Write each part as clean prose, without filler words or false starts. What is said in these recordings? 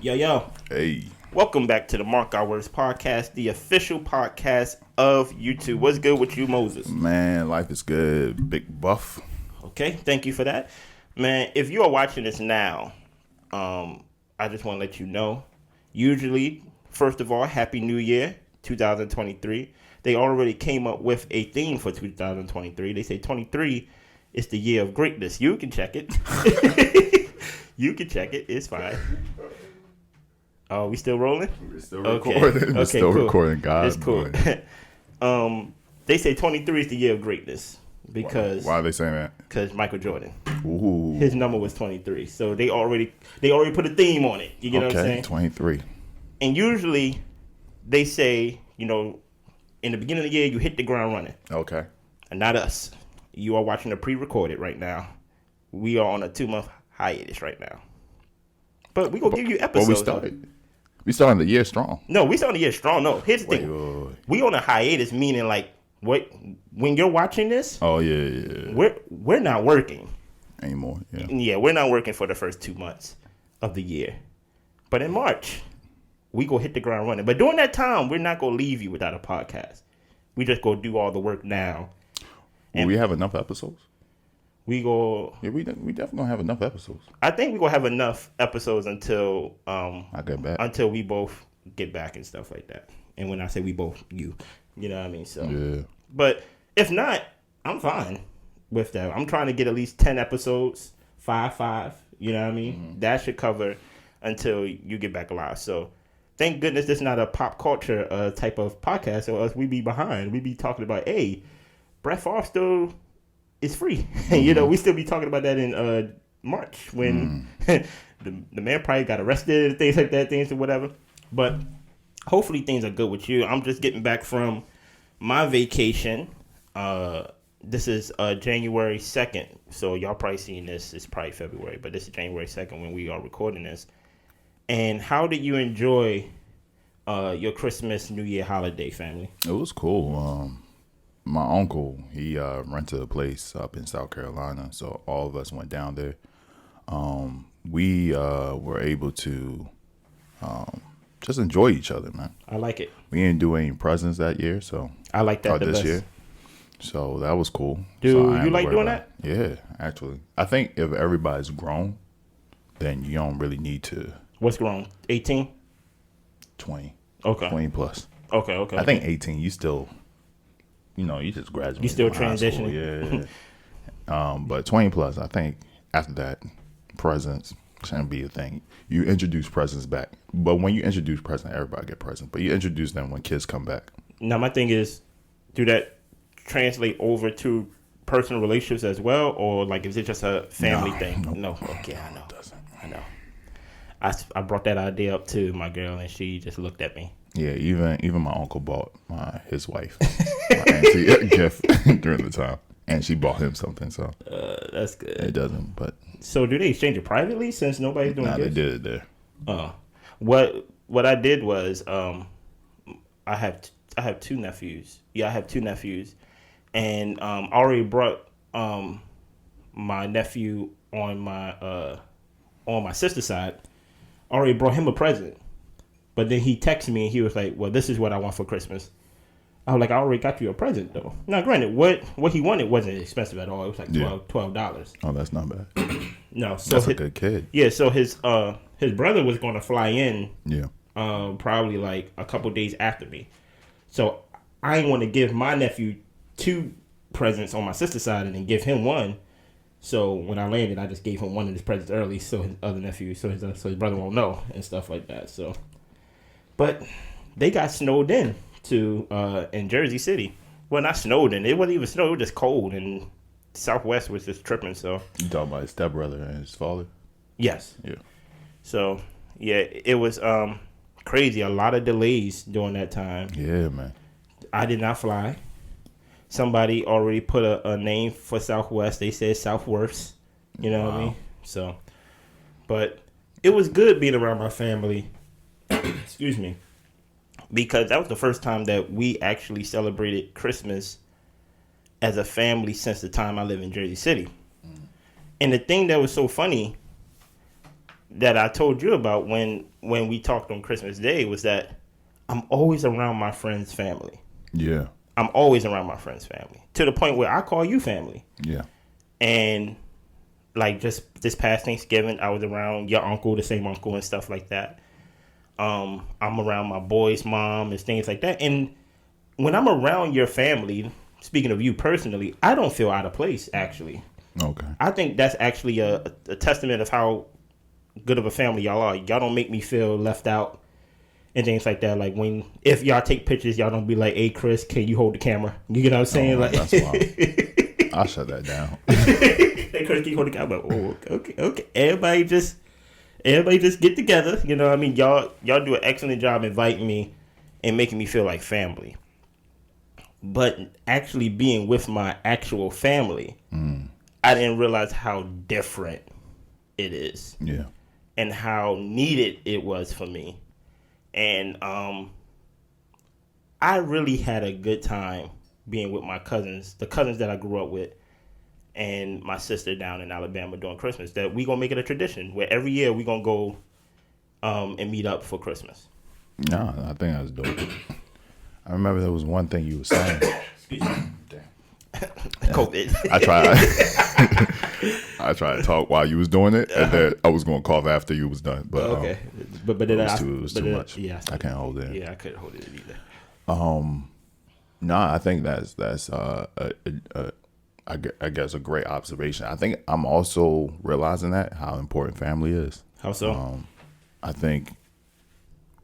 Yo. Hey. Welcome back to the Mark Our Words podcast, the official podcast of YouTube. What's good with you, Moses? Man, life is good. Big buff. Okay, thank you for that. Man, if you are watching this now, I just want to let you know, usually, first of all, Happy New Year, 2023. They already came up with a theme for 2023. They say 23 is the year of greatness. You can check it. You can check it. It's fine. Oh, we still rolling? We're still recording. We're still cool. recording, guys. It's cool. They say 23 is the year of greatness because why are they saying that? Because Michael Jordan, Ooh. his number was 23, so they already put a theme on it. You get what I'm saying? 23. And usually they say, in the beginning of the year you hit the ground running. Okay. And not us. You are watching the pre-recorded right now. We are on a 2-month hiatus right now, but we gonna give you episodes. But we started the year strong. No, we started the year strong. No, here's the thing. Wait. We on a hiatus, meaning like when you're watching this. Oh yeah. We're not working Anymore. Yeah. Yeah, we're not working for the first 2 months of the year. But in March, we go hit the ground running. But during that time, we're not gonna leave you without a podcast. We just go do all the work now. Will we have enough episodes? We go. Yeah, we definitely gonna have enough episodes. I think we gonna have enough episodes until I get back. Until we both get back and stuff like that. And when I say we both, you know what I mean. So yeah. But if not, I'm fine with that. I'm trying to get at least 10 episodes, 5. You know what I mean. Mm-hmm. That should cover until you get back alive. So thank goodness this is not a pop culture type of podcast, or else we'd be behind. We'd be talking about, hey, Brett Favre still is free. Mm-hmm. We still be talking about that in March when the man probably got arrested, things like that, things or whatever. But hopefully things are good with you. I'm just getting back from my vacation. This is January 2nd. So y'all probably seeing this. It's probably February, but this is January 2nd when we are recording this. And how did you enjoy your Christmas, New Year holiday, family? It was cool. My uncle, he rented a place up in South Carolina, so all of us went down there. We were able to just enjoy each other, man. I like it. We didn't do any presents that year, so I like that this year. So that was cool. Do you like doing that? Yeah, actually. I think if everybody's grown, then you don't really need to. What's grown? 18? 20. Okay. 20 plus. Okay. I think 18, you still... you just graduated. You still transitioning. Yeah. But 20 plus, I think after that, presents shouldn't be a thing. You introduce presents back. But when you introduce presents, everybody get presents. But you introduce them when kids come back. Now, my thing is, do that translate over to personal relationships as well? Or, is it just a family thing? No. Okay, I know. It doesn't. I know. I brought that idea up to my girl, and she just looked at me. Yeah, even my uncle bought his wife my auntie a gift during the time, and she bought him something. So that's good. It doesn't, but so do they exchange it privately since nobody's doing? They did it there. What I did was I have 2 nephews. Yeah, I have 2 nephews, and I already brought my nephew on my sister's side. I already brought him a present. But then he texted me and he was like, well, this is what I want for Christmas. I was like, I already got you a present, though. Now, granted, what he wanted wasn't expensive at all. It was like $12. Oh, that's not bad. No. So that's a good kid. Yeah, so his brother was going to fly in probably like a couple days after me. So I didn't want to give my nephew 2 presents on my sister's side and then give him one. So when I landed, I just gave him one of his presents early so his other nephew, so his brother won't know and stuff like that. So... But they got snowed in in Jersey City. Well, not snowed in. It wasn't even snow. It was just cold, and Southwest was just tripping. So you talking about his stepbrother and his father? Yes. Yeah. So yeah, it was crazy. A lot of delays during that time. Yeah, man. I did not fly. Somebody already put a name for Southwest. They said Southworths. You know what I mean? So, but it was good being around my family. Excuse me, because that was the first time that we actually celebrated Christmas as a family since the time I lived in Jersey City. And the thing that was so funny, that I told you about when we talked on Christmas Day was that I'm always around my friend's family. Yeah. I'm always around my friend's family to the point where I call you family. Yeah. And like just this past Thanksgiving, I was around your uncle, the same uncle and stuff like that. I'm around my boy's mom and things like that. And when I'm around your family, speaking of you personally, I don't feel out of place, actually. Okay. I think that's actually a testament of how good of a family y'all are. Y'all don't make me feel left out and things like that. Like if y'all take pictures, y'all don't be like, "Hey, Chris, can you hold the camera?" You get what I'm saying? Like, that's wild. I'll shut that down. Hey, Chris, can you hold the camera? Oh, okay. Everybody just get together. You know what I mean? Y'all do an excellent job inviting me and making me feel like family. But actually being with my actual family, I didn't realize how different it is. Yeah. And how needed it was for me. And I really had a good time being with my cousins, the cousins that I grew up with, and my sister down in Alabama during Christmas. That we gonna make it a tradition where every year we gonna go and meet up for Christmas. No, I think that's dope. I remember there was one thing you were saying. Excuse me. Damn. COVID. I tried to talk while you was doing it, and then I was going to cough after you was done. But okay, but then it was too much. Yeah, I can't hold it. Yeah, I couldn't hold it either. No, I think that's I guess a great observation. I think I'm also realizing that how important family is. How so? I think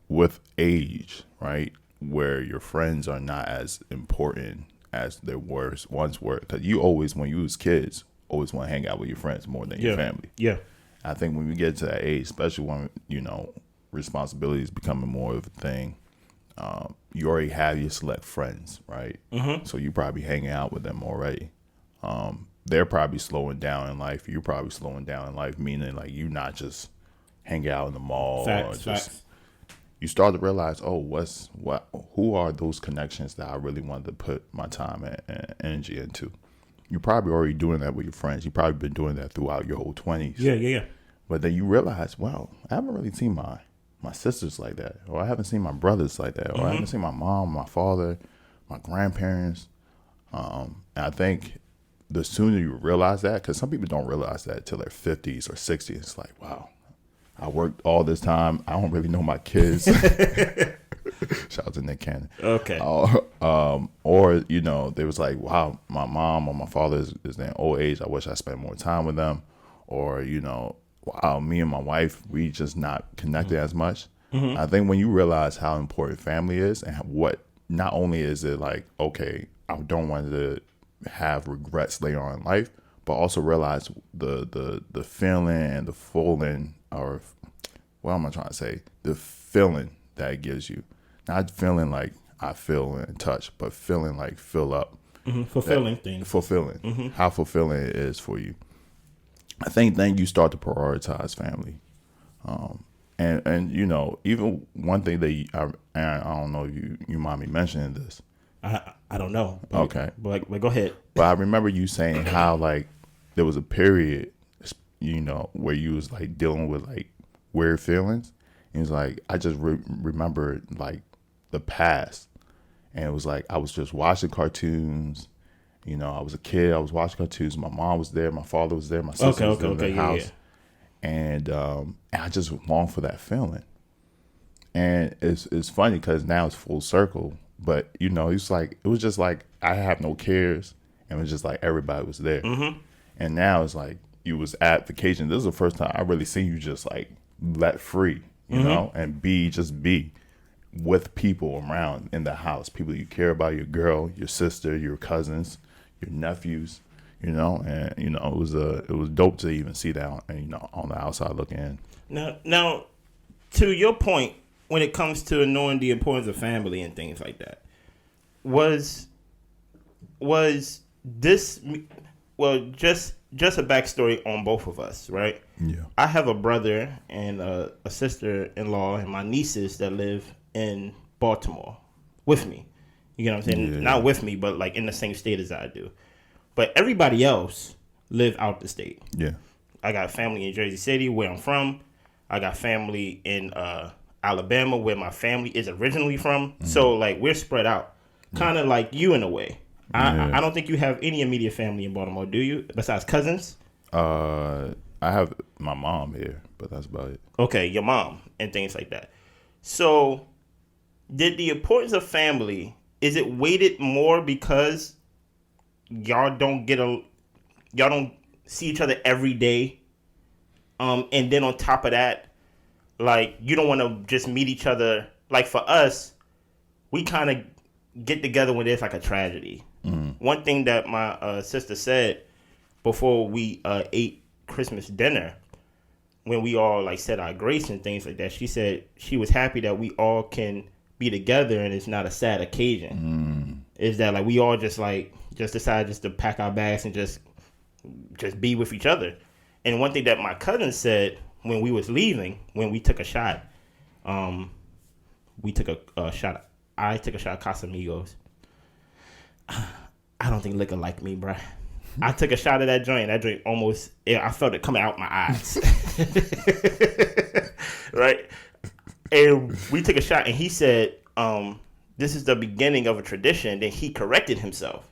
with age, right, where your friends are not as important as they once were, because you always, when you was kids, always want to hang out with your friends more than your family. Yeah. I think when we get to that age, especially when, responsibilities becoming more of a thing, you already have your select friends, right? Mm-hmm. So you probably hanging out with them already. They're probably slowing down in life. You're probably slowing down in life, meaning like you not just hanging out in the mall. Facts. You start to realize, who are those connections that I really wanted to put my time and energy into? You're probably already doing that with your friends. You've probably been doing that throughout your whole 20s. Yeah. But then you realize, wow, I haven't really seen my sisters like that, or I haven't seen my brothers like that, or I haven't seen my mom, my father, my grandparents. And I think the sooner you realize that, because some people don't realize that till their 50s or 60s. It's like, wow, I worked all this time. I don't really know my kids. Shout out to Nick Cannon. Okay. Or, they was like, wow, my mom or my father is in old age. I wish I spent more time with them. Or, wow, me and my wife, we just not connected as much. Mm-hmm. I think when you realize how important family is and what, not only is it like, okay, I don't want to have regrets later on in life, but also realize the feeling and the feeling, or what am I trying to say? The feeling that it gives you. Not feeling like I feel and touch, but feeling like fill up. Mm-hmm. Fulfilling things. Fulfilling. Mm-hmm. How fulfilling it is for you. I think then you start to prioritize family. And even one thing that I don't know if you mind me mentioning this. I don't know. Okay. But go ahead. But I remember you saying how like there was a period, where you was like dealing with like weird feelings. And it's like, I just remember like the past, and it was like, I was just watching cartoons. I was a kid. I was watching cartoons. My mom was there. My father was there. My sister was in the house. Yeah. And I just longed for that feeling. And it's funny because now it's full circle. But, it was just like I have no cares. And it was just like everybody was there. Mm-hmm. And now it's like you was at vacation. This is the first time I really seen you just like let free, you know, and be with people around in the house, people you care about, your girl, your sister, your cousins, your nephews, and it was dope to even see that on the outside looking in. Now, to your point, when it comes to knowing the importance of family and things like that, was this just a backstory on both of us, right? Yeah. I have a brother and a sister-in-law and my nieces that live in Baltimore with me. You get what I'm saying? Yeah. Not with me, but like in the same state as I do. But everybody else live out the state. Yeah. I got family in Jersey City, where I'm from. I got family in Alabama, where my family is originally from. So like we're spread out, kind of like you in a way. I don't think you have any immediate family in Baltimore, do you? Besides cousins? I have my mom here, but that's about it. Okay, your mom and things like that. So, did the importance of family, is it weighted more because y'all don't see each other every day? And then on top of that, like you don't want to just meet each other. Like for us, we kind of get together when there's like a tragedy. One thing that my sister said before we ate Christmas dinner, when we all like said our grace and things like that, she said she was happy that we all can be together and it's not a sad occasion. Is that like we all just decide just to pack our bags and just be with each other. And one thing that my cousin said when we was leaving, when we took a shot, I took a shot of Casamigos. I don't think liquor like me, bruh. I took a shot of that joint. That joint almost, I felt it coming out my eyes. Right? And we took a shot, and he said, this is the beginning of a tradition. Then he corrected himself.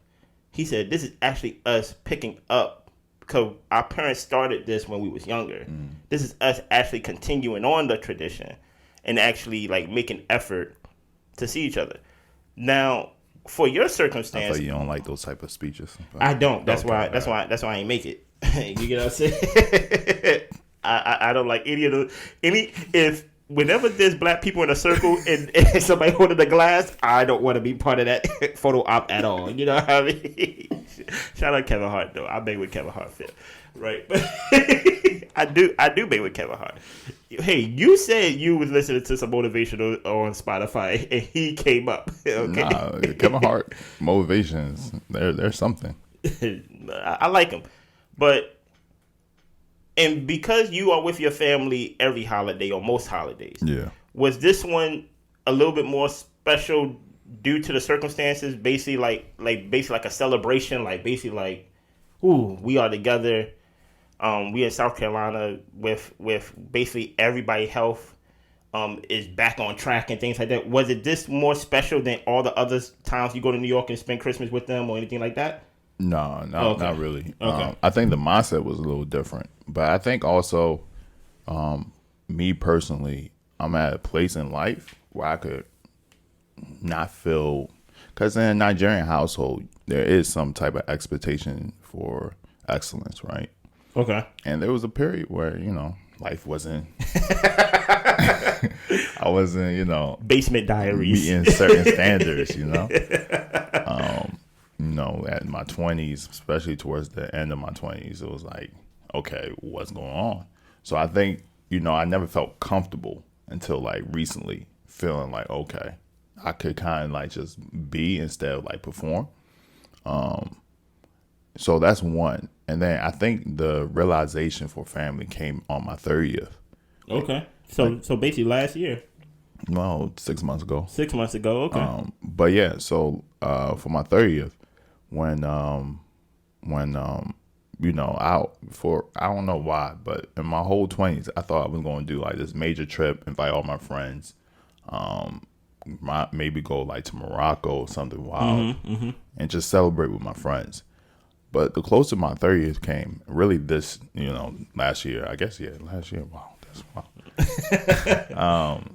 He said, this is actually us picking up, because our parents started this when we was younger. This is us actually continuing on the tradition and actually like making effort to see each other. Now, for your circumstance, I thought you don't like those type of speeches. I don't. That's why I ain't make it. You get what I'm saying? I don't like any of the if whenever there's black people in a circle and somebody holding the glass, I don't want to be part of that photo op at all. You know what I mean? Shout out Kevin Hart though. I bang with Kevin Hart, right? But I do bang with Kevin Hart. Hey, you said you was listening to some motivational on Spotify, and he came up. Okay? Nah, Kevin Hart motivations. There's something. I like him, but and because you are with your family every holiday or most holidays, was this one a little bit more special due to the circumstances? Basically, like a celebration, like basically like, ooh, we are together. We in South Carolina with basically everybody health is back on track and things like that. Was it this more special than all the other times you go to New York and spend Christmas with them or anything like that? No, not really. Okay. I think the mindset was a little different, but I think also, me personally, I'm at a place in life where I could not feel, because in a Nigerian household there is some type of expectation for excellence, right? Okay. And there was a period where, life wasn't, I wasn't, basement diaries, meeting certain standards, at my 20s, especially towards the end of my 20s, it was like, okay, what's going on? So I think, I never felt comfortable until like recently feeling like, okay, I could kind of like just be instead of like perform. So that's one. And then I think the realization for family came on my 30th. Okay. So basically last year. Well, 6 months ago. 6 months ago, okay. But yeah, so for my 30th, when I don't know why, but in my whole 20s, I thought I was going to do like this major trip, invite all my friends, maybe go like to Morocco or something wild, and just celebrate with my friends. But the closer my 30th came, really this, last year, last year, wow, that's wow.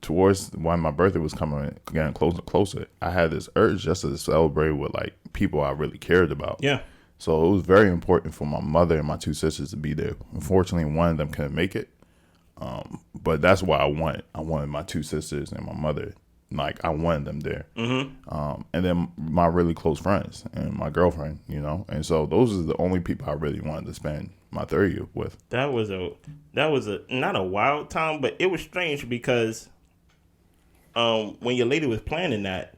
Towards when my birthday was getting closer, I had this urge just to celebrate with like people I really cared about. Yeah. So it was very important for my mother and my two sisters to be there. Unfortunately, one of them couldn't make it. But that's what I wanted. I wanted my two sisters and my mother. Like I wanted them there. And then my really close friends and my girlfriend, And so those are the only people I really wanted to spend my 30th with. That was not a wild time, but it was strange because when your lady was planning that,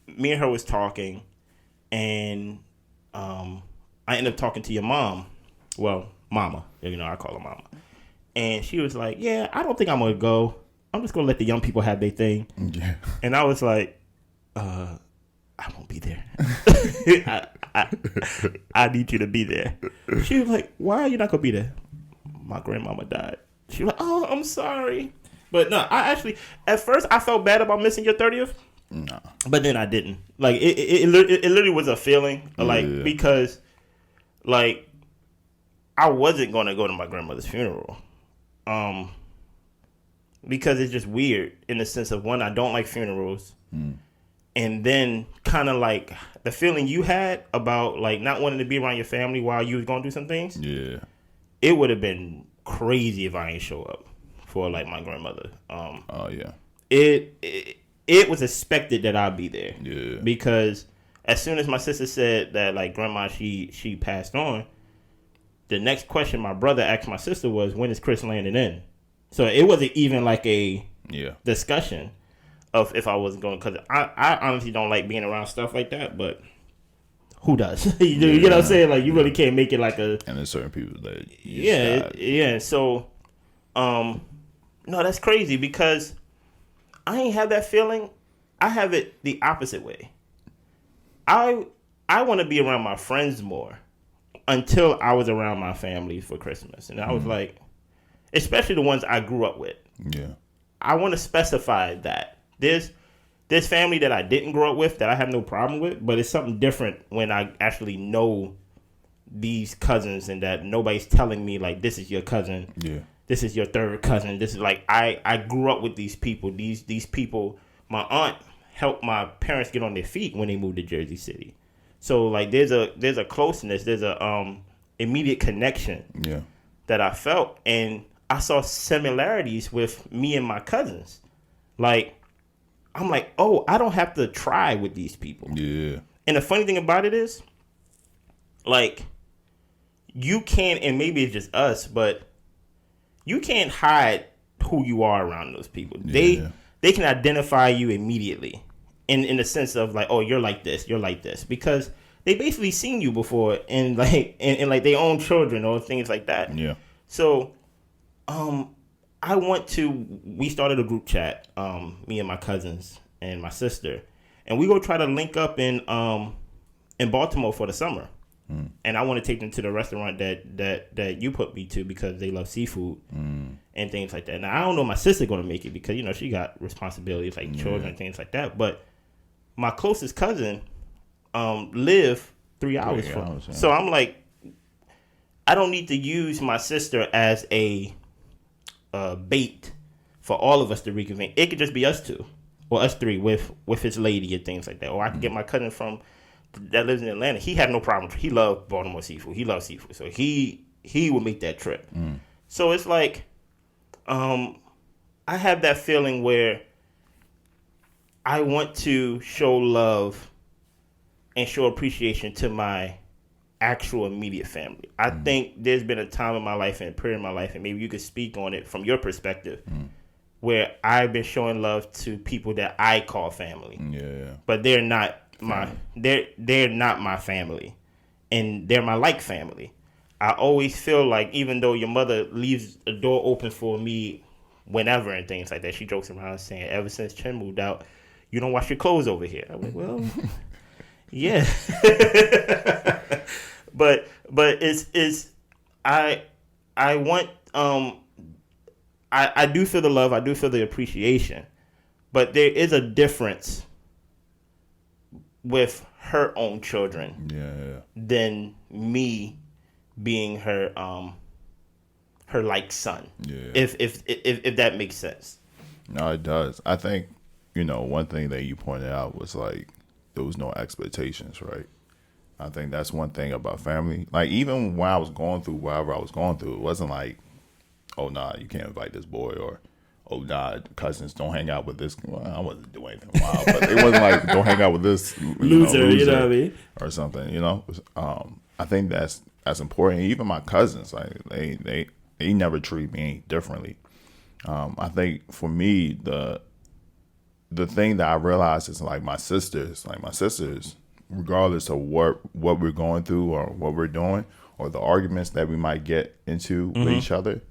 me and her was talking, and I ended up talking to your mom. Well, mama, I call her mama. And she was like, yeah, I don't think I'm going to go. I'm just going to let the young people have their thing. Yeah. And I was like, I won't be there. I need you to be there. She was like, why are you not going to be there? My grandmama died. She was like, "Oh, I'm sorry," but no, I actually at first I felt bad about missing your 30th. No, but then I didn't. Like it literally was a feeling, like because like I wasn't gonna go to my grandmother's funeral, because it's just weird in the sense of one, I don't like funerals, and then kind of like the feeling you had about like not wanting to be around your family while you was going through some things. Yeah, it would have been crazy if I ain't show up for like my grandmother. Oh yeah. It was expected that I'd be there. Yeah. Because as soon as my sister said that like grandma she passed on, the next question my brother asked my sister was, when is Chris landing in? So it wasn't even like a discussion of if I wasn't going, because I honestly don't like being around stuff like that, but who does? You know what I'm saying? Like you really can't make it like a. And there's certain people that yeah. So, no, that's crazy because I ain't have that feeling. I have it the opposite way. I want to be around my friends more until I was around my family for Christmas, and I was like, especially the ones I grew up with. Yeah, I want to specify that there's family that I didn't grow up with that I have no problem with, but it's something different when I actually know these cousins and that nobody's telling me like, this is your cousin. Yeah. This is your third cousin. This is like I grew up with these people. These people. My aunt helped my parents get on their feet when they moved to Jersey City. So like there's a closeness. There's a immediate connection. Yeah. That I felt, and I saw similarities with me and my cousins. Like I'm like, oh, I don't have to try with these people. Yeah. And the funny thing about it is, like, you can't, and maybe it's just us, but you can't hide who you are around those people. Yeah. They can identify you immediately in the sense of like, oh, you're like this, because they basically seen you before in like in like their own children or things like that. Yeah. So, we started a group chat, me and my cousins and my sister, and we go try to link up in Baltimore for the summer. And I want to take them to the restaurant that you put me to because they love seafood and things like that. Now, I don't know if my sister going to make it because, you know, she got responsibilities like children and things like that. But my closest cousin live 3 hours from me. So I'm like, I don't need to use my sister as a bait for all of us to reconvene. It could just be us two or us three with his lady and things like that. Or I could get my cousin that lives in Atlanta. He had no problem. He loved Baltimore seafood. He loves seafood. So he would make that trip. So it's like, I have that feeling where I want to show love and show appreciation to my actual immediate family. I think there's been a time in my life and a period in my life, and maybe you could speak on it from your perspective, where I've been showing love to people that I call family. Yeah. But they're not they're not my family, and they're my like family. I always feel like even though your mother leaves a door open for me whenever and things like that, she jokes around saying, ever since Chen moved out, you don't wash your clothes over here. I'm like, well, yeah. but it's I want I do feel the love, I do feel the appreciation, but there is a difference with her own children than me being her like son. If that makes sense. No, it does. I think, you know, one thing that you pointed out was like there was no expectations, right? I think that's one thing about family. Like even when I was going through whatever I was going through, it wasn't like, oh nah, you can't invite this boy, or oh nah, cousins, don't hang out with this. Well, I wasn't doing anything wild, but it wasn't like don't hang out with this loser, you know what I mean, or something. You know, I think that's important. Even my cousins, like they never treat me any differently. I think for me, the thing that I realized is like my sisters, regardless of what we're going through or what we're doing or the arguments that we might get into with each other,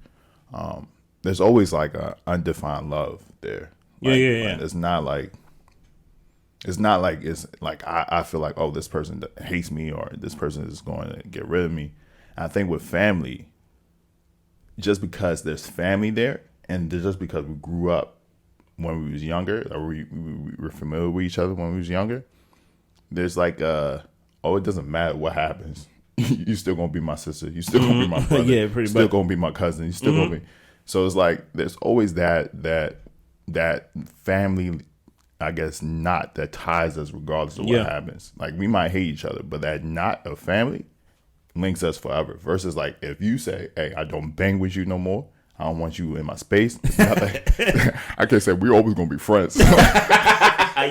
there's always like a undefined love there. Like, it's not like I feel like, oh, this person hates me or this person is going to get rid of me. And I think with family, just because there's family there, and just because we grew up when we was younger, or we were familiar with each other when we was younger, there's like it doesn't matter what happens. You still gonna be my sister. You still gonna be my brother. Yeah, pretty much. Still gonna be my cousin. You still gonna be. So it's like there's always that family, I guess, knot that ties us regardless of what happens. Like we might hate each other, but that knot of family links us forever. Versus like if you say, "Hey, I don't bang with you no more. I don't want you in my space." It's not like, I can say we're always gonna be friends.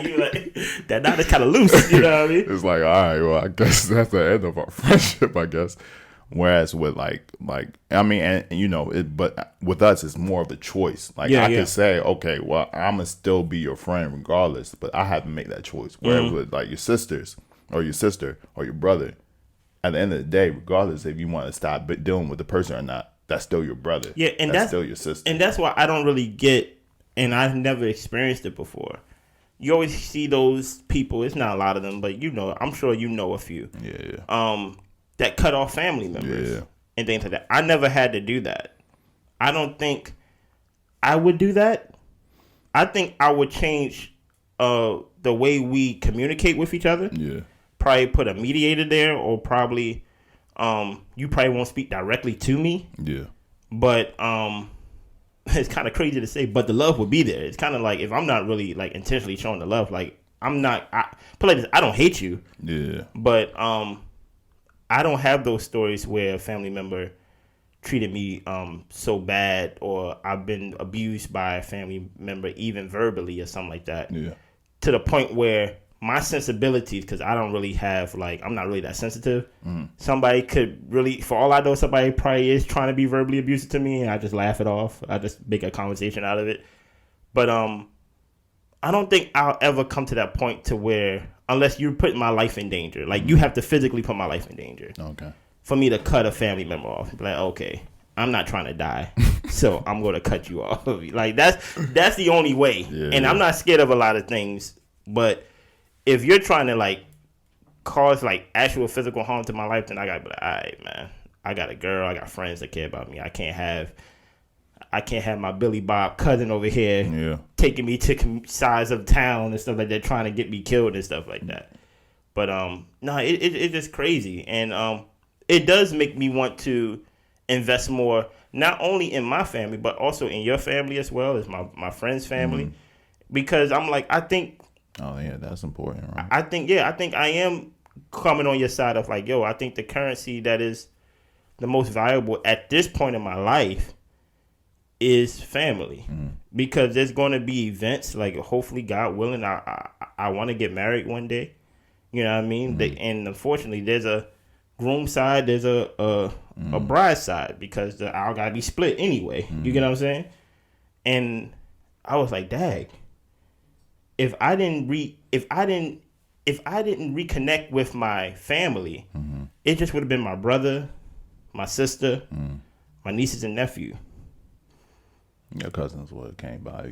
You like, that knot is kind of loose. You know what I mean? It's like, all right, well, I guess that's the end of our friendship, I guess. Whereas with like I mean, and you know, but with us, it's more of a choice. Like I could say, okay, well, I'm gonna still be your friend regardless, but I have to make that choice. Whereas with like your sisters or your sister or your brother, at the end of the day, regardless if you want to stop dealing with the person or not, that's still your brother. Yeah, and that's still your sister. And that's why I don't really get, and I've never experienced it before. You always see those people. It's not a lot of them, but you know, I'm sure you know a few. Yeah. That cut off family members and things like that. I never had to do that. I don't think I would do that. I think I would change the way we communicate with each other. Yeah. Probably put a mediator there, or probably you probably won't speak directly to me. Yeah. But it's kind of crazy to say, but the love would be there. It's kind of like if I'm not really like intentionally showing the love, like I'm not. Put like this, I don't hate you. Yeah. But I don't have those stories where a family member treated me so bad, or I've been abused by a family member, even verbally or something like that. Yeah. To the point where my sensibilities, because I don't really have, like, I'm not really that sensitive. Somebody could really, for all I know, somebody probably is trying to be verbally abusive to me, and I just laugh it off. I just make a conversation out of it. But I don't think I'll ever come to that point to where, unless you're putting my life in danger, like you have to physically put my life in danger. Okay. For me to cut a family member off, like, okay, I'm not trying to die, so I'm going to cut you off. Like that's the only way. Yeah, and I'm not scared of a lot of things, but if you're trying to like cause like actual physical harm to my life, then I gotta be like, all right, man, I got a girl, I got friends that care about me. I can't have my Billy Bob cousin over here taking me to sides of town and stuff like that, trying to get me killed and stuff like that. But no, it's just crazy, and it does make me want to invest more, not only in my family but also in your family as well as my friend's family, because I'm like, I think. Oh yeah, that's important, right? I think I am coming on your side of like, yo, I think the currency that is the most valuable at this point in my life is family, because there's going to be events, like hopefully God willing, I want to get married one day, you know what I mean? And unfortunately there's a groom side, there's a bride side, because the aisle gotta be split anyway. You get what I'm saying? And I was like, dag, if I didn't reconnect with my family, it just would have been my brother, my sister, my nieces and nephew. Your cousins would have came by.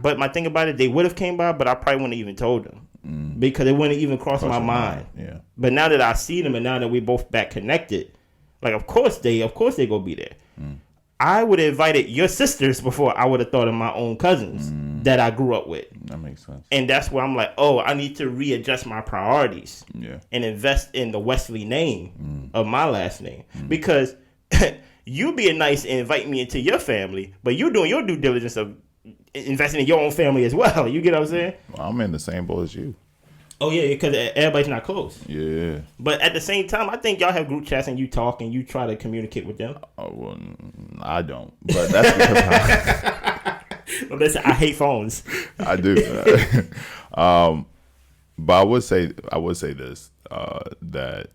But my thing about it, they would have came by, but I probably wouldn't have even told them, because it wouldn't even cross my mind. Yeah. But now that I see them, and now that we both back connected, like of course they go be there. I would have invited your sisters before I would have thought of my own cousins that I grew up with. That makes sense. And that's where I'm like, oh, I need to readjust my priorities and invest in the Wesley name of my last name, because you being nice and invite me into your family, but you doing your due diligence of investing in your own family as well. You get what I'm saying? Well, I'm in the same boat as you. Oh yeah, because everybody's not close. Yeah. But at the same time, I think y'all have group chats and you talk and you try to communicate with them. Oh, well, I don't. But that's because Well, listen, I hate phones. I do. But I would say this, that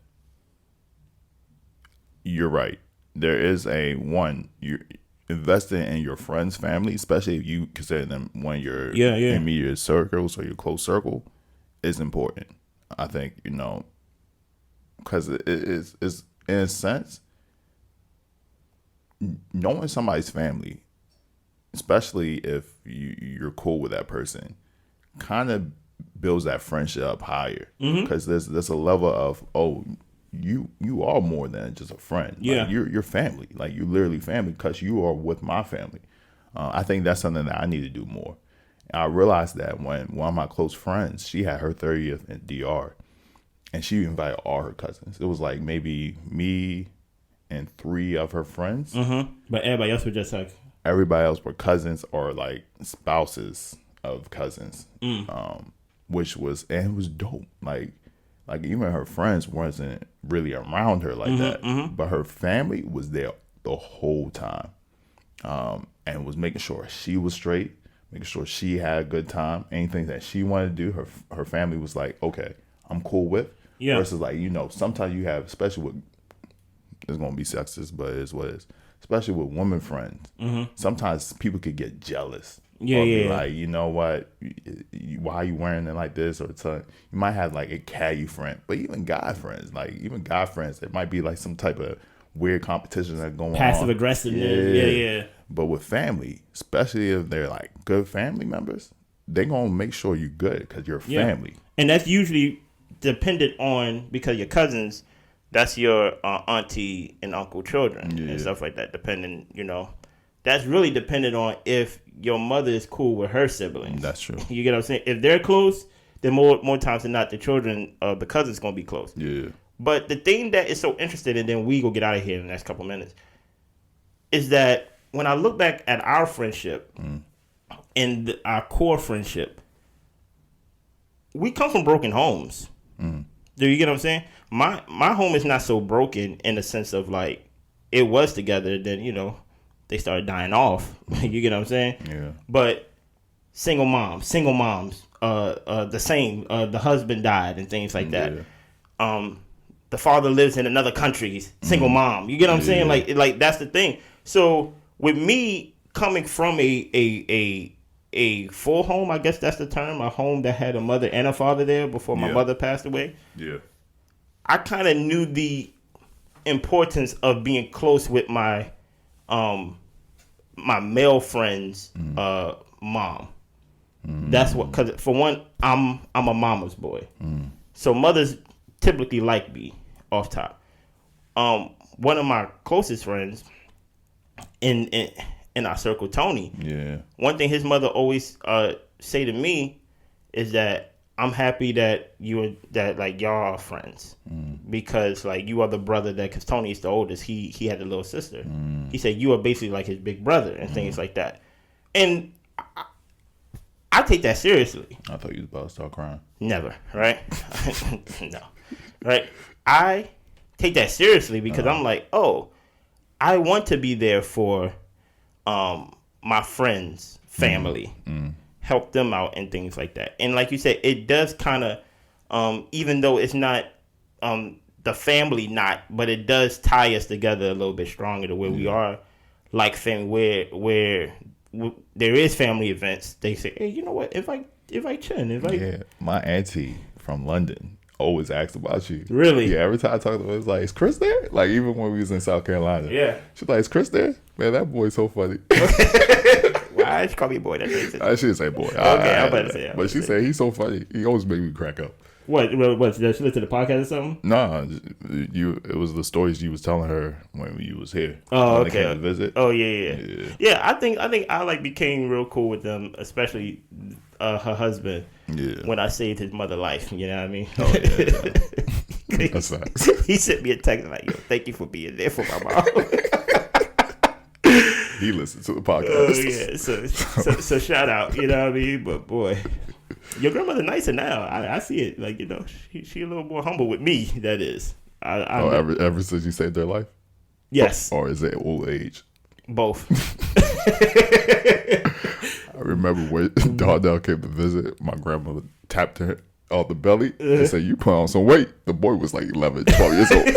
you're right. There is you're investing in your friend's family, especially if you consider them one of your immediate circles or your close circle, is important. I think, because it is in a sense, knowing somebody's family, especially if you're cool with that person, kind of builds that friendship up higher, because there's a level of, oh, you are more than just a friend. Yeah. Like, you're family. Like, you're literally family because you are with my family. I think that's something that I need to do more. And I realized that when one of my close friends, she had her 30th in DR, and she invited all her cousins. It was like maybe me and 3 of her friends. Mm-hmm. But everybody else was just like... Everybody else were cousins or like spouses of cousins, which was, and it was dope. Like even her friends wasn't really around her like that, but her family was there the whole time, and was making sure she was straight, making sure she had a good time. Anything that she wanted to do, her family was like, okay, I'm cool with. Yeah. Versus like, sometimes you have, especially with, it's gonna be sexist, but it's what it is. Especially with women friends, sometimes people could get jealous. Yeah. Like, you know what? Why are you wearing it like this? Or you might have like a catty friend, but even guy friends, it might be like some type of weird competition that's going on. Passive aggressiveness. Yeah. But with family, especially if they're like good family members, they're gonna make sure you're good because you're family. And that's usually dependent on, because your cousins, that's your auntie and uncle children and stuff like that. Depending, that's really dependent on if your mother is cool with her siblings. That's true. You get what I'm saying? If they're close, then more times than not, the children of the cousins gonna be close. Yeah. But the thing that is so interesting, and then we go get out of here in the next couple of minutes, is that when I look back at our friendship and our core friendship, we come from broken homes. Do you get what I'm saying? My home is not so broken in the sense of like it was together, then they started dying off. You get what I'm saying? Yeah. But single moms, the same. The husband died and things like that. The father lives in another country, single mom. You get what I'm saying? Like that's the thing. So with me coming from a full home, I guess that's the term, a home that had a mother and a father there before my mother passed away. Yeah. I kind of knew the importance of being close with my my male friend's mom. That's what, because for one, I'm a mama's boy. So mothers typically like me off top. One of my closest friends in our circle, Tony. Yeah. One thing his mother always say to me is that I'm happy that y'all are friends, because like you are the brother that, because Tony is the oldest, he had a little sister. He said you are basically like his big brother and things like that, and I take that seriously. I thought you was about to start crying. Never, right? No, right? I take that seriously because I'm like, oh, I want to be there for my friends' family. Help them out and things like that. And like you said, it does kind of, even though it's not the family knot, but it does tie us together a little bit stronger to where we are like family, where there is family events. They say, hey, you know what? If I Chin. Yeah, my auntie from London always asks about you. Really? Yeah, every time I talk to her, it's like, is Chris there? Like, even when we was in South Carolina. Yeah. She's like, is Chris there? Man, that boy's so funny. Why she call me boy? That's racist. I shouldn't say boy. Okay, I'm about to say. But she said he's so funny. He always make me crack up. What? Did she listen to the podcast or something? Nah, it was the stories you was telling her when you was here. Oh, when okay. They came to visit. Oh, yeah. I think I like became real cool with them, especially her husband. Yeah. When I saved his mother life, you know what I mean? Oh yeah. That's facts. He sent me a text like, "Yo, thank you for being there for my mom." He listened to the podcast. Oh yeah. So shout out, you know what I mean? But boy, your grandmother nicer now. I see it. Like, she a little more humble with me. That is. Ever since you saved their life? Yes. Or is it old age? Both. I remember when Dardell came to visit, my grandmother tapped her on the belly and said, you put on some weight. The boy was like 11, 12 years old.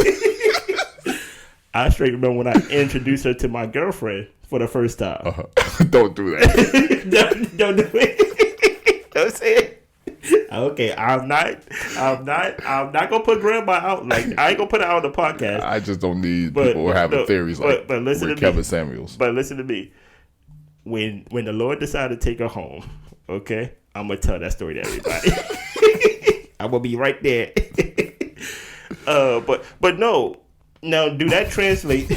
I straight remember when I introduced her to my girlfriend for the first time. Don't do that. Don't do it. Don't say it. Okay, I'm not gonna put grandma out. Like, I ain't gonna put her out on the podcast. I just don't need people having theories like with Kevin Samuels. But listen to me. When the Lord decided to take her home, okay, I'm gonna tell that story to everybody. I'm gonna be right there. But no. Now, do that translate?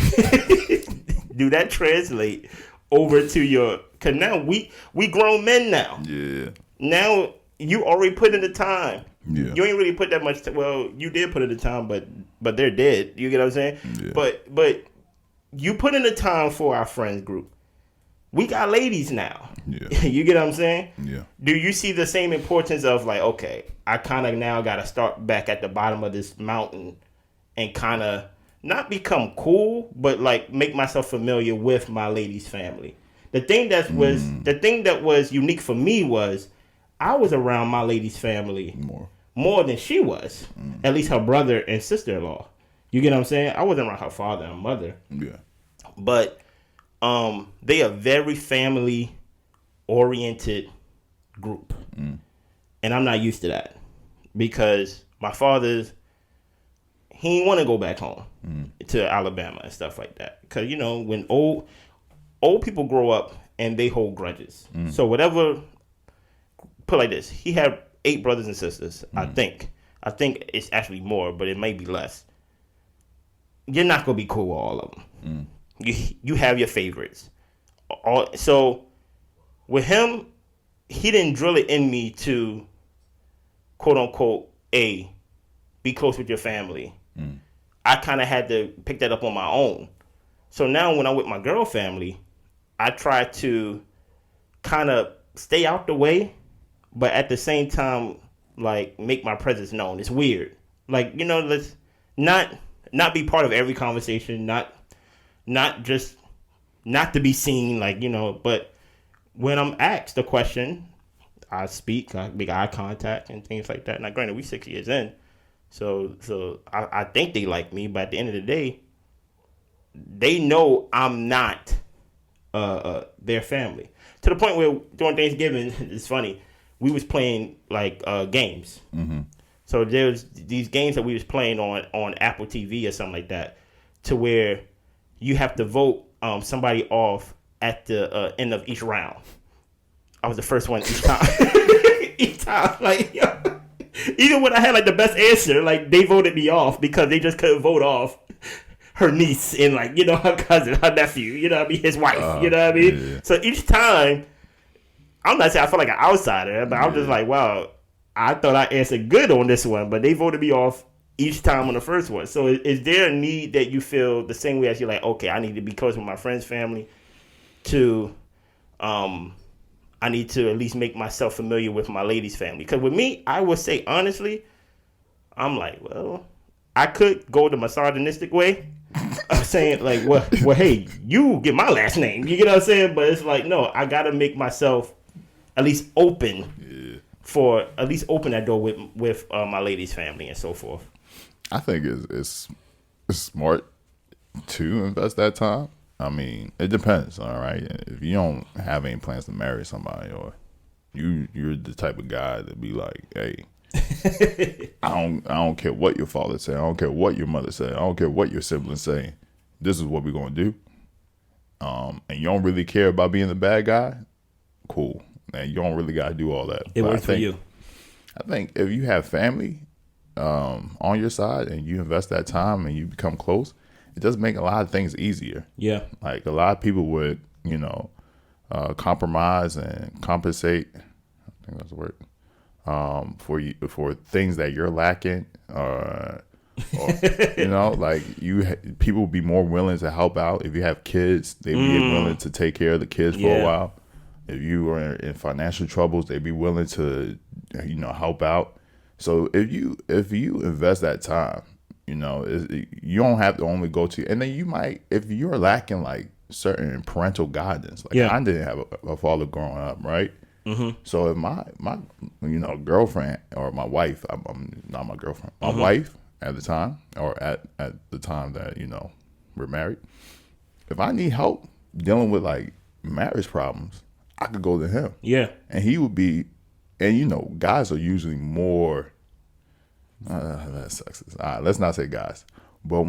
Do that translate over to your? Cause now we grown men now. Yeah. Now you already put in the time. Yeah. You ain't really put that much. Well, you did put in the time, but they're dead. You get what I'm saying? Yeah. But you put in the time for our friends group. We got ladies now. Yeah. You get what I'm saying? Yeah. Do you see the same importance of like, okay, I kind of now got to start back at the bottom of this mountain and kind of not become cool, but like make myself familiar with my lady's family. The thing that was unique for me was I was around my lady's family more than she was. At least her brother and sister-in-law. You get what I'm saying? I wasn't around her father and mother. Yeah. But they are very family oriented group. And I'm not used to that because my father's he didn't want to go back home to Alabama and stuff like that. Because, you know, when old people grow up and they hold grudges. So whatever, put like this, he had 8 brothers and sisters, I think. I think it's actually more, but it may be less. You're not going to be cool with all of them. You have your favorites. So with him, he didn't drill it in me to, quote unquote, be close with your family. I kind of had to pick that up on my own. So now when I'm with my girl family, I try to kind of stay out the way, but at the same time, like make my presence known. It's weird. Like, you know, let's not be part of every conversation, not to be seen, like, you know, but when I'm asked a question, I speak, I make eye contact and things like that. Now, granted, we 6 years in. So I think they like me, but at the end of the day, they know I'm not their family. To the point where during Thanksgiving, it's funny, we was playing like games. So there's these games that we was playing on Apple TV or something like that, to where you have to vote somebody off at the end of each round. I was the first one each time. Each time, like, yo. Even when I had like the best answer, like they voted me off because they just couldn't vote off her niece and, like, you know, her cousin, her nephew, you know what I mean, his wife, you know what I mean? Yeah. So each time, I'm not saying I feel like an outsider, but I'm just like, wow, I thought I answered good on this one, but they voted me off each time on the first one. So is there a need that you feel the same way as you're like, okay, I need to be close with my friend's family to, I need to at least make myself familiar with my lady's family? Because with me, I would say, honestly, I'm like, well, I could go the misogynistic way. I'm saying, like, well, hey, you get my last name. You get what I'm saying? But it's like, no, I got to make myself at least open at least open that door with my lady's family and so forth. I think it's smart to invest that time. I mean, it depends, all right? If you don't have any plans to marry somebody, or you're the type of guy to be like, hey, I don't care what your father said, I don't care what your mother said, I don't care what your siblings say, this is what we're gonna do. And you don't really care about being the bad guy, cool. And you don't really gotta do all that. It works for you. I think if you have family on your side and you invest that time and you become close, it does make a lot of things easier. Yeah. Like a lot of people would, you know, compromise and compensate. I think that's the word. For things that you're lacking, or you know, like people would be more willing to help out. If you have kids, they'd be willing to take care of the kids for a while. If you are in financial troubles, they'd be willing to, you know, help out. So if you invest that time, you know, you don't have to only go to, and then you might, if you're lacking like certain parental guidance, like I didn't have a father growing up, right? So if my you know, girlfriend or my wife, I'm not my girlfriend, my wife at the time, or at the time that, you know, we're married, if I need help dealing with like marriage problems, I could go to him. Yeah. And he would be, and you know, guys are usually more, that's sexist. All right, let's not say guys. But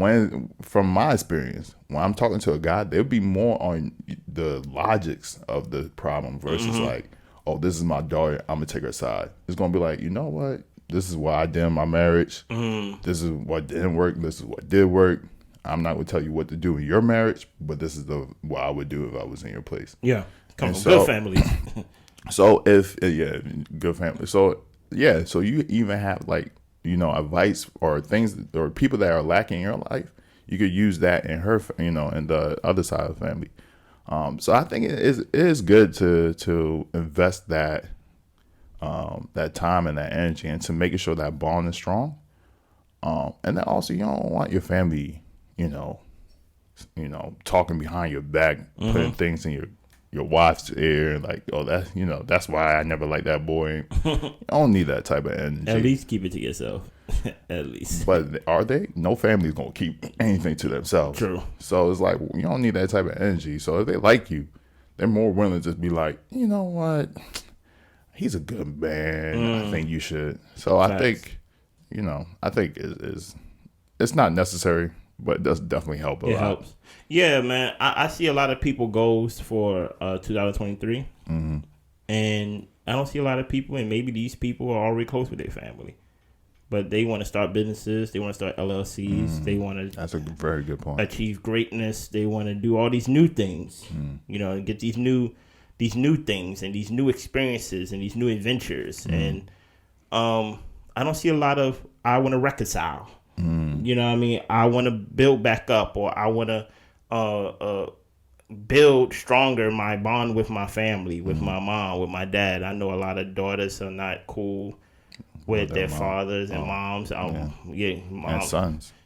from my experience, when I'm talking to a guy, they'll be more on the logics of the problem versus like, oh, this is my daughter, I'm going to take her side. It's going to be like, you know what? This is what I did in my marriage. This is what didn't work. This is what did work. I'm not going to tell you what to do in your marriage, but this is what I would do if I was in your place. Yeah. Come from good families. So good family. So so you even have like, advice or things or people that are lacking in your life. You could use that in her, in the other side of the family. So I think it is good to invest that time and that energy into making sure that bond is strong. And then also you don't want your family, talking behind your back, putting things in your wife's ear, like, oh, that's why I never liked that boy. You don't need that type of energy. At least keep it to yourself. At least. But are they? No family's gonna keep anything to themselves. True. So it's like, you don't need that type of energy. So if they like you, they're more willing to just be like, you know what, he's a good man. I think you should. So I think, it's not necessary, but it does definitely help a lot. It helps. Yeah, man. I see a lot of people goals for 2023, and I don't see a lot of people, and maybe these people are already close with their family, but they want to start businesses, they want to start LLCs, they want to. That's a very good point. Achieve greatness. They want to do all these new things, and get these new things and these new experiences and these new adventures, and I don't see a lot of I want to reconcile. You know what I mean? I want to build back up, or I want to build stronger my bond with my family, with my mom, with my dad. I know a lot of daughters are not cool with their fathers and moms. And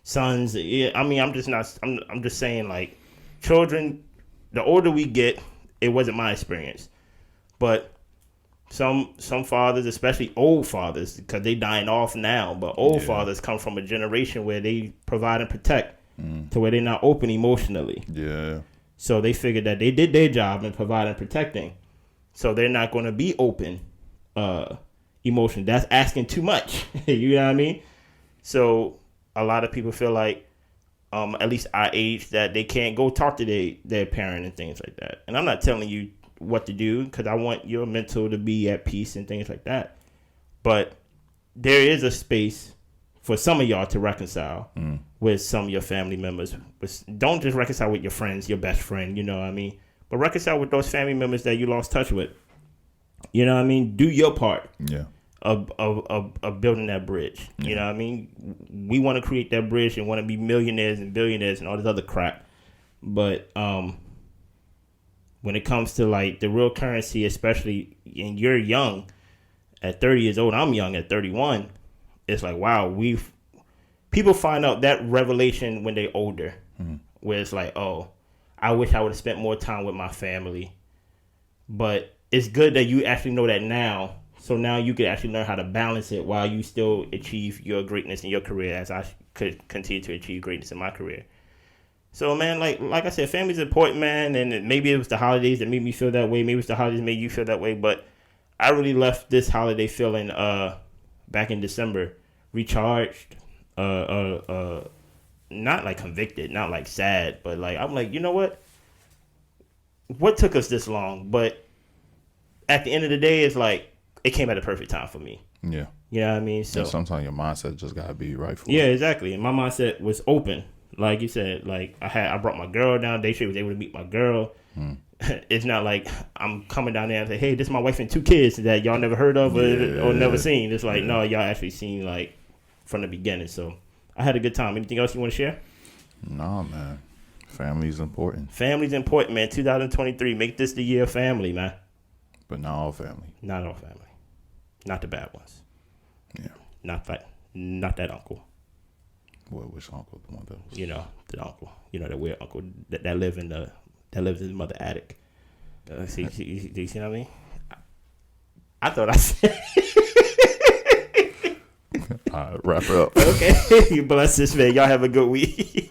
sons. Yeah, I mean, I'm just saying, like, children, the older we get, it wasn't my experience. But some fathers, especially old fathers, because they dying off now, but old fathers come from a generation where they provide and protect to where they're not open emotionally. Yeah. So they figured that they did their job in providing and protecting. So they're not going to be open emotion. That's asking too much. You know what I mean? So a lot of people feel like, at least our age, that they can't go talk to their parent and things like that. And I'm not telling you what to do, because I want your mental to be at peace and things like that. But there is a space for some of y'all to reconcile with some of your family members. Don't just reconcile with your friends, your best friend, you know what I mean? But reconcile with those family members that you lost touch with. You know what I mean? Do your part of building that bridge. Yeah. You know what I mean? We want to create that bridge and want to be millionaires and billionaires and all this other crap. But when it comes to like the real currency, especially, and you're young at 30 years old, I'm young at 31. It's like, wow, people find out that revelation when they're older, where it's like, oh, I wish I would have spent more time with my family. But it's good that you actually know that now. So now you can actually learn how to balance it while you still achieve your greatness in your career, as I could continue to achieve greatness in my career. So, man, like I said, family's important, man. And maybe it was the holidays that made me feel that way. Maybe it's the holidays that made you feel that way. But I really left this holiday feeling back in December recharged, not like convicted, not like sad, but like I'm like, you know what took us this long? But at the end of the day, it's like it came at a perfect time for me. Yeah. You know what I mean? So sometimes your mindset just gotta be right for it. Exactly. And my mindset was open. Like you said, like I brought my girl down. Dayshay was able to meet my girl. It's not like I'm coming down there and say, hey, this is my wife and 2 kids that y'all never heard of or never seen. It's like, no, y'all actually seen like from the beginning. So I had a good time. Anything else you want to share? No, man. Family's important. Family's important, man. 2023. Make this the year of family, man. But not all family. Not all family. Not the bad ones. Yeah. Not that uncle. Which uncle? The one that was... You know, the uncle. You know, that weird uncle that lives in his mother's attic. See what I mean? I thought I said... All right, wrap it up. Okay. Bless this, man. Y'all have a good week.